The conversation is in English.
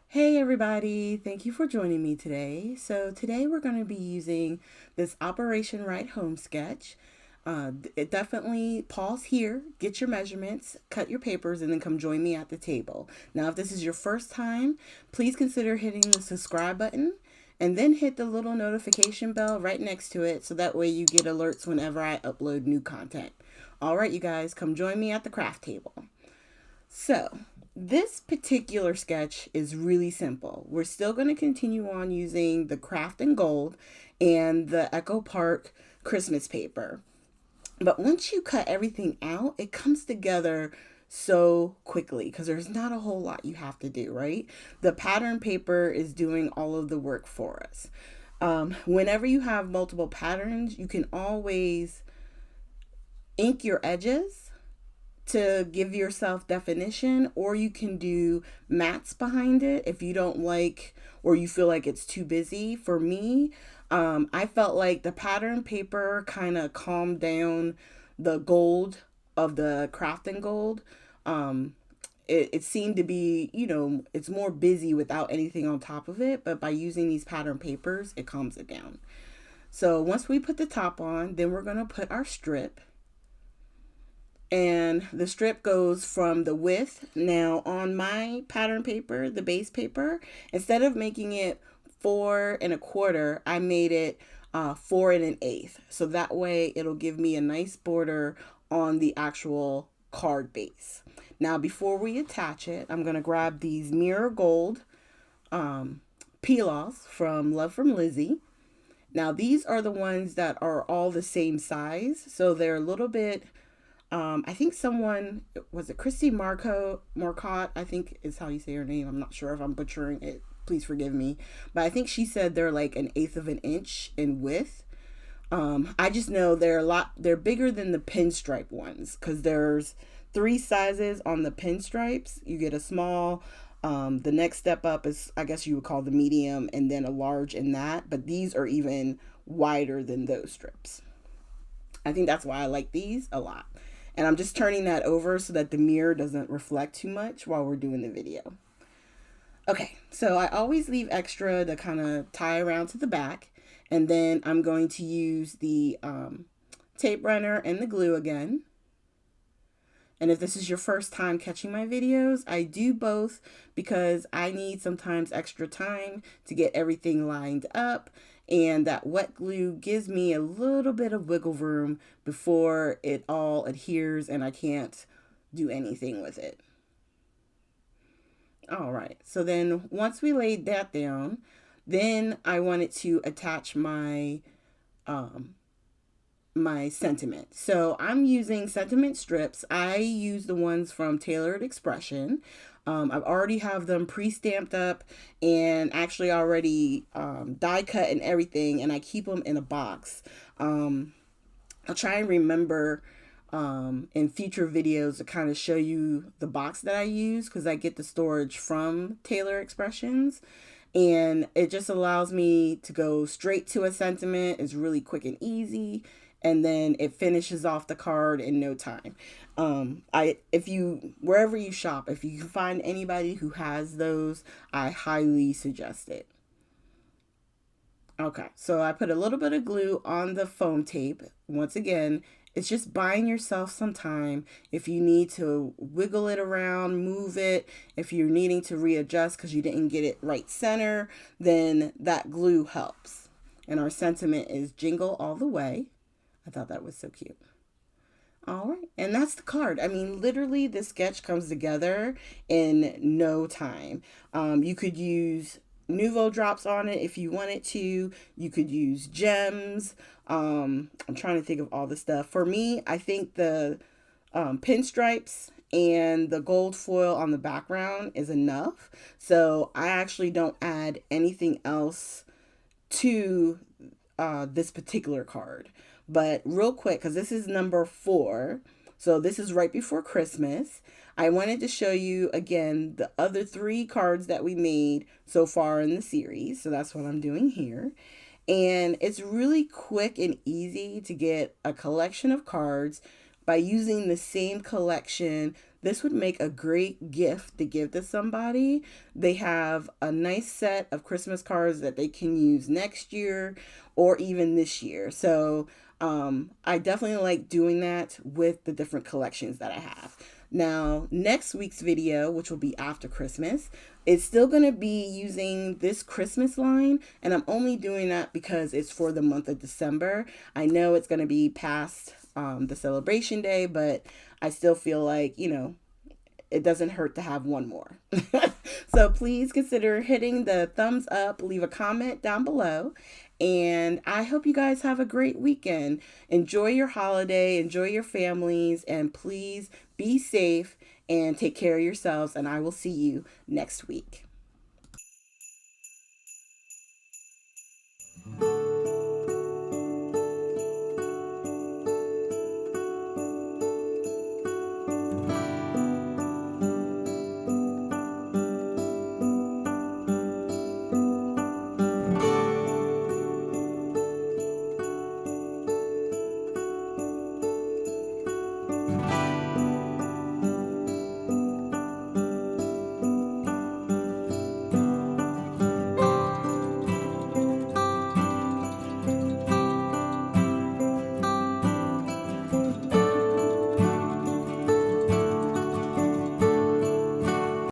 Hey everybody, thank you for joining me today. So today we're going to be using this Operation Right Home sketch. It definitely pause here, get your measurements, cut your papers, and then come join me at the table. Now, if this is your first time, please consider hitting the subscribe button and then hit the little notification bell right next to it so that way you get alerts whenever I upload new content. All right, you guys, come join me at the craft table. So, this particular sketch is really simple. We're still going to continue on using the Craft and Gold and the Echo Park Christmas paper. But once you cut everything out, it comes together so quickly because there's not a whole lot you have to do, right? The pattern paper is doing all of the work for us. Whenever you have multiple patterns, you can always ink your edges to give yourself definition, or you can do mats behind it if you don't like or you feel like it's too busy. For me, I felt like the pattern paper kind of calmed down the gold of the craft and gold. It seemed to be, it's more busy without anything on top of it, but by using these pattern papers, it calms it down. So once we put the top on, then we're going to put our strip, and the strip goes from the width. Now on my pattern paper, the base paper, instead of making it 4 1/4, I made it 4 1/8. So that way it'll give me a nice border on the actual card base. Now before we attach it, I'm gonna grab these mirror gold peel offs from Love from Lizzie. Now these are the ones that are all the same size, so they're a little bit, I think someone, was it Christy Marcotte, I think is how you say her name. I'm not sure if I'm butchering it. Please forgive me. But I think she said they're like 1/8 of an inch in width. I just know they're bigger than the pinstripe ones because there's three sizes on the pinstripes. You get a small, the next step up is, I guess you would call the medium, and then a large in that. But these are even wider than those strips. I think that's why I like these a lot. And I'm just turning that over so that the mirror doesn't reflect too much while we're doing the video. Okay, so I always leave extra to kind of tie around to the back. And then I'm going to use the tape runner and the glue again. And if this is your first time catching my videos, I do both because I need sometimes extra time to get everything lined up. And that wet glue gives me a little bit of wiggle room before it all adheres and I can't do anything with it. All right, so then once we laid that down, then I wanted to attach um, my sentiment. So I'm using sentiment strips. I use the ones from Tailored Expression. I've already have them pre-stamped up and actually already die cut and everything, and I keep them in a box. I'll try and remember in future videos to kind of show you the box that I use because I get the storage from Taylor Expressions, and it just allows me to go straight to a sentiment. It's really quick and easy, and then it finishes off the card in no time. If you, wherever you shop, if you can find anybody who has those, I highly suggest it. Okay, so I put a little bit of glue on the foam tape. Once again, it's just buying yourself some time. If you need to wiggle it around, move it, if you're needing to readjust because you didn't get it right center, then that glue helps. And our sentiment is Jingle All the Way. I thought that was so cute. All right, and that's the card. I mean, literally, this sketch comes together in no time. You could use Nuvo drops on it if you wanted to. You could use gems. I'm trying to think of all the stuff. For me, I think the pinstripes and the gold foil on the background is enough. So I actually don't add anything else to this particular card. But real quick, because this is number 4, so this is right before Christmas, I wanted to show you again the other 3 cards that we made so far in the series. So that's what I'm doing here. And it's really quick and easy to get a collection of cards by using the same collection this would make a great gift to give to somebody. They have a nice set of Christmas cards that they can use next year or even this year. So I definitely like doing that with the different collections that I have. Now, next week's video, which will be after Christmas, is still going to be using this Christmas line, and I'm only doing that because it's for the month of December. I know it's going to be past the celebration day, but I still feel like, it doesn't hurt to have one more. So please consider hitting the thumbs up, leave a comment down below, and I hope you guys have a great weekend. Enjoy your holiday, enjoy your families, and please be safe and take care of yourselves, and I will see you next week.